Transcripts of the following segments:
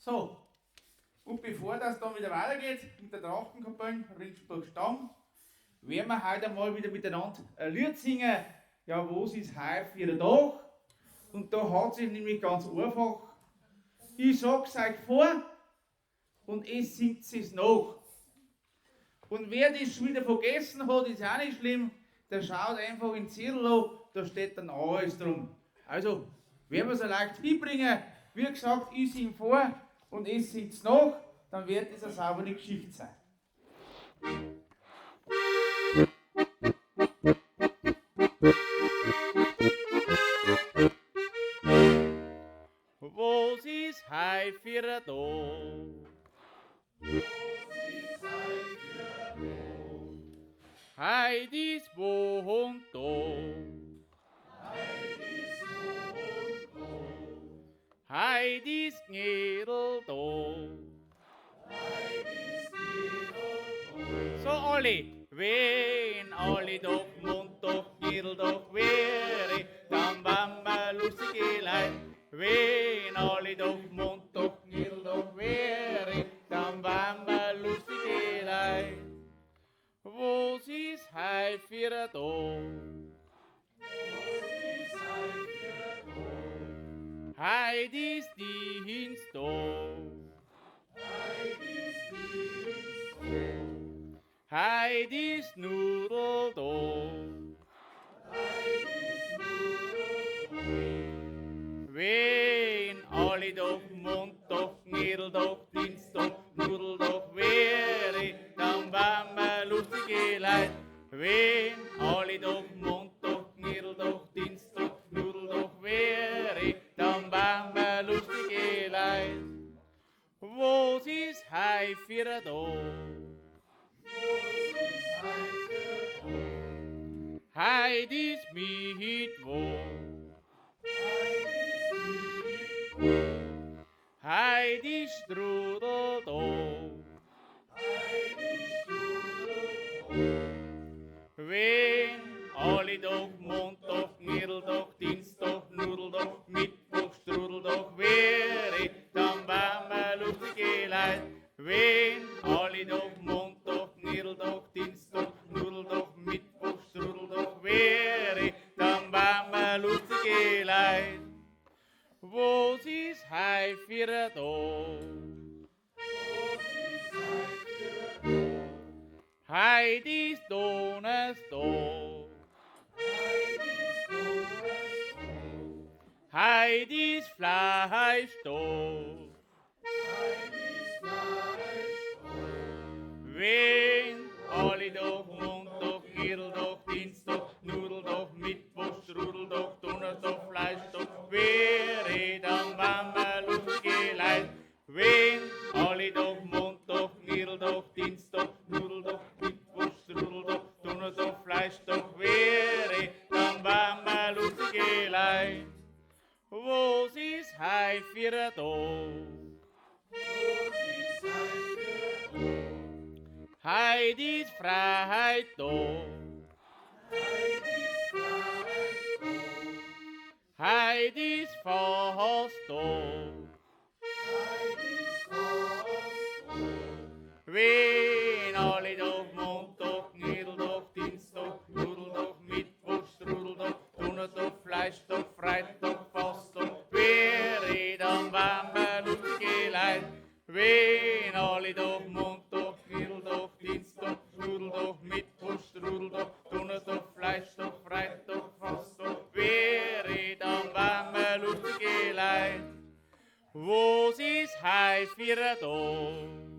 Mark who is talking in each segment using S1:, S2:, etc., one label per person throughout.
S1: So, und bevor das dann wieder weitergeht mit der Trachtenkapelle Ringsburg Stamm, werden wir heute mal wieder miteinander ein Lied singen. Ja, was ist heute für ein Tag? Und da hat sich nämlich ganz einfach, ich sag's euch vor und es singt es nach. Und wer das schon wieder vergessen hat, ist auch nicht schlimm, der schaut einfach in den Zettel an, da steht dann alles drum. Also, werden wir so leicht hinbringen, wie gesagt, ich sing vor und es singt nach, dann wird das eine saubere Geschichte sein. Was ist heu für ein Tag? Heid ist Wochentag. Heid ist Gnädeltag. So alle, wenn alle doch Montag, Gnädeltag wäre, dann waren wir lustige Leute. Wenn alle doch Montag, Gnädeltag wäre, dann waren wir lustige Leute. Was ist heu für ein Tag? Heid ist Dienstag. Heid ist Nudeltag. Wenn alle doch Montag, Gnädeltag, Dienstag, Nudeltag wäre, dann waren wir lustige Leute. Wenn alle doch Montag, Gnädeltag, Dienstag, Nudeltag wäre, dann waren wir lustige Leute. Was ist heu für ein Tag? Heid ist Mittwoch. Heid ist Strudeltag. Wenn alle doch Montag, Gnädeltag, Dienstag, Nudeltag, Mittwoch, Strudeltag wäre, dann waren wir lustige Leute. Wenn alle doch Montag, Gnädeltag, Dienstag, Nudeltag, Mittwoch, Strudeltag wäre, dann waren wir lustige Leute. Was ist heu für ein Tag? Heid ist Donnerstag. Heid ist Fleischtag. Wenn alle doch Montag, Gnädeltag, Dienstag, Nudeltag, Mittwoch, Strudeltag, Donnerstag, Fleischtag wäre, dann waren wir lustige Leute. Wenn alle doch Montag, Gnädeltag, Dienstag, Nudeltag, Mittwoch, Strudeltag, Donnerstag, Fleischtag wäre, dann waren wir lustige Leute. Was ist heu für ein Tag? Heid ist Freitag. Heid ist Fasttag. Wenn alle doch Montag, Gnädeltag, Dienstag, Nudeltag, Mittwoch, Strudeltag, Donnerstag, Fleischtag, Freitag, Fasttag wäre, dann waren wir lustige Leute. Wenn alle doch Montag, Gnädeltag, Dienstag, Nudeltag, Mittwoch, Strudeltag, Donnerstag, Fleischtag, Freitag, Fasttag wäre, dann waren wir lustige Leute. Was ist heu für ein Tag?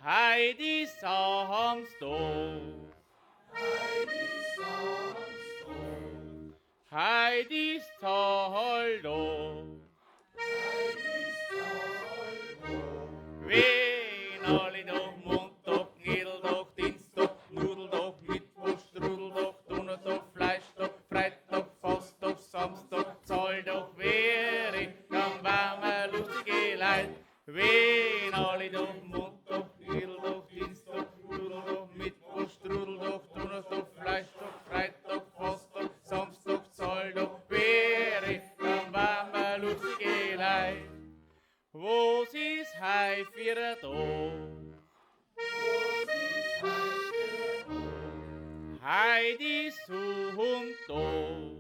S1: Heid ist Samstag. Heid ist Zahltag. Wenn alle doch Montag, Gnädeltag, Dienstag, Nudeltag, Mittwoch, Strudeltag, Donnerstag, Fleischtag, Freitag, Fasttag, Samstag, Zahltag wäre, dann waren wir lustige Leute. Wenn alle doch Montag, Gnädeltag, Dienstag, Nudeltag, Mittwoch, Strudeltag, Donnerstag, Fleischtag, Freitag, Fasttag, Samstag, Zahltag wäre, dann waren wir für ein Tag? Heidi Hund da.